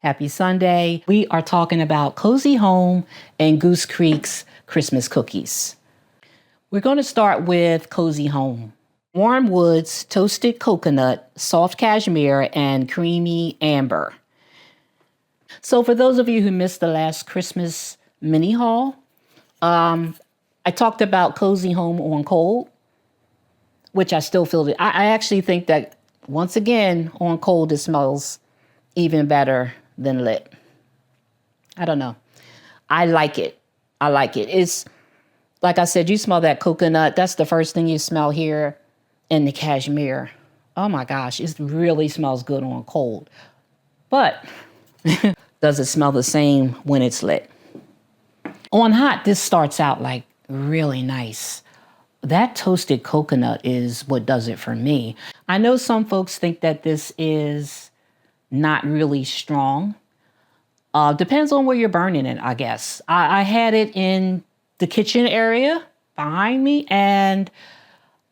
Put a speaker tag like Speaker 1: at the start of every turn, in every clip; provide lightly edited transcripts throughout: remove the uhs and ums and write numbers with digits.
Speaker 1: Happy Sunday. We are talking about Cozy Home and Goose Creek's Christmas cookies. We're going to start with Cozy Home. Warm woods, toasted coconut, soft cashmere, and creamy amber. So for those of you who missed the last Christmas mini haul, I talked about Cozy Home on cold, which I still feel that I actually think that once again on cold it smells even better than lit. I don't know. I like it. I like it. It's like I said, you smell that coconut. That's the first thing you smell here, and the cashmere. Oh my gosh, it really smells good on cold. But does it smell the same when it's lit? On hot, this starts out like really nice. That toasted coconut is what does it for me. I know some folks think that this is not really strong. Depends on where you're burning it, I guess. I had it in the kitchen area behind me, and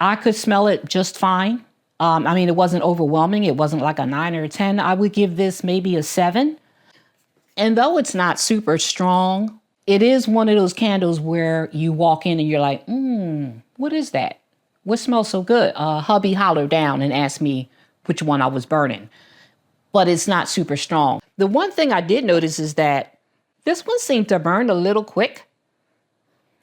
Speaker 1: I could smell it just fine. I mean, it wasn't overwhelming. It wasn't like a 9 or a 10. I would give this maybe a 7. And though it's not super strong, it is one of those candles where you walk in and you're like, what is that? What smells so good? Hubby hollered down and asked me which one I was burning. But it's not super strong. The one thing I did notice is that this one seemed to burn a little quick.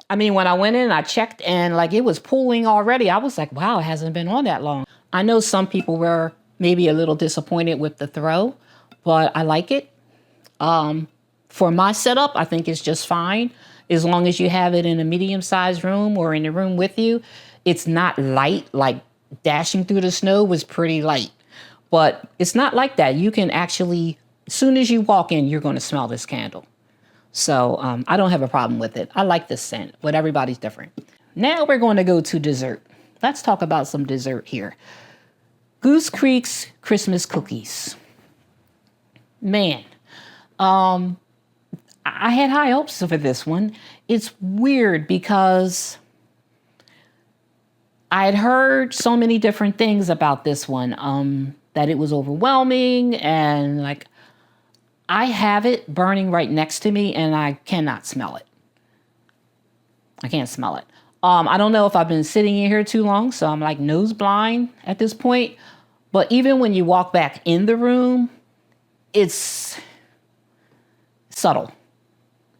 Speaker 1: I mean, when I went in, I checked and like it was pooling already. I was like, wow, it hasn't been on that long. I know some people were maybe a little disappointed with the throw, but I like it. For my setup, I think it's just fine. As long as you have it in a medium-sized room or in the room with you, it's not light, like dashing through the snow was pretty light. But it's not like that. You can actually, as soon as you walk in, you're going to smell this candle. So I don't have a problem with it. I like this scent, but everybody's different. Now we're going to go to dessert. Let's talk about some dessert here. Goose Creek's Christmas cookies. Man, I had high hopes for this one. It's weird because I had heard so many different things about this one. That it was overwhelming, and like I have it burning right next to me and I cannot smell it. I can't smell it. I don't know if I've been sitting in here too long, so I'm like nose blind at this point. But even when you walk back in the room, it's subtle.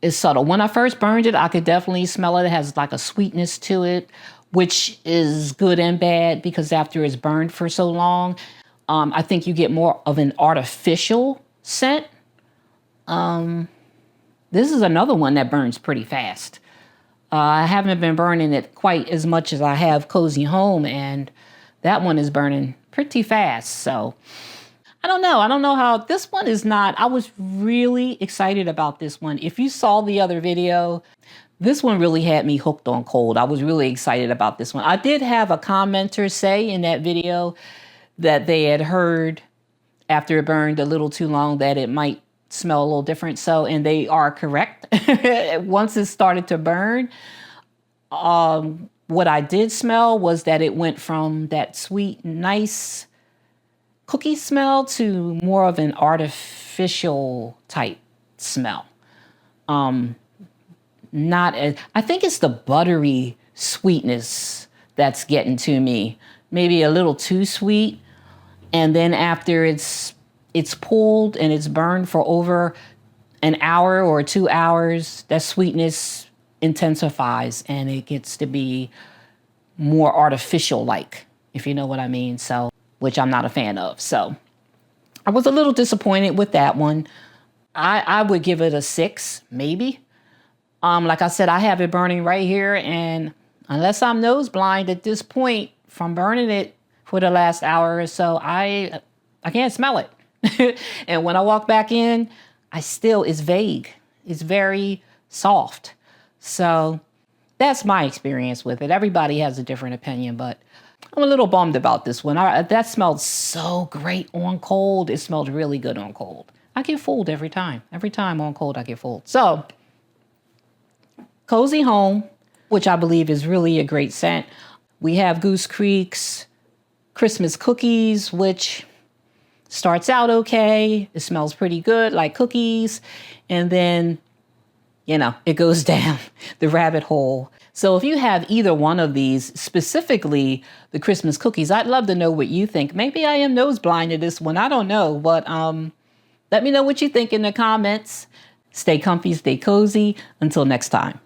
Speaker 1: It's subtle. When I first burned it, I could definitely smell it. It has like a sweetness to it, which is good and bad because after it's burned for so long, I think you get more of an artificial scent. This is another one that burns pretty fast. I haven't been burning it quite as much as I have Cozy Home, and that one is burning pretty fast. So I don't know. I don't know how this one is not. I was really excited about this one. If you saw the other video, this one really had me hooked on cold. I was really excited about this one. I did have a commenter say in that video that they had heard after it burned a little too long that it might smell a little different. So, and they are correct. Once it started to burn, what I did smell was that it went from that sweet, nice cookie smell to more of an artificial type smell. Not as, I think it's the buttery sweetness that's getting to me. Maybe a little too sweet. And then after it's pulled and it's burned for over an hour or 2 hours, that sweetness intensifies and it gets to be more artificial like, if you know what I mean. So, which I'm not a fan of. So I was a little disappointed with that one. I would give it a 6, maybe. Like I said, I have it burning right here, and unless I'm nose blind at this point from burning it for the last hour or so, I can't smell it. And when I walk back in, it's vague. It's very soft. So that's my experience with it. Everybody has a different opinion, but I'm a little bummed about this one. That smelled so great on cold. It smelled really good on cold. I get fooled every time. Every time on cold, I get fooled. So, Cozy Home, which I believe is really a great scent. We have Goose Creek's Christmas cookies, which Starts out okay. It smells pretty good, like cookies. And then, it goes down the rabbit hole. So if you have either one of these, specifically the Christmas cookies, I'd love to know what you think. Maybe I am nose blind to this one. I don't know. But let me know what you think in the comments. Stay comfy, stay cozy. Until next time.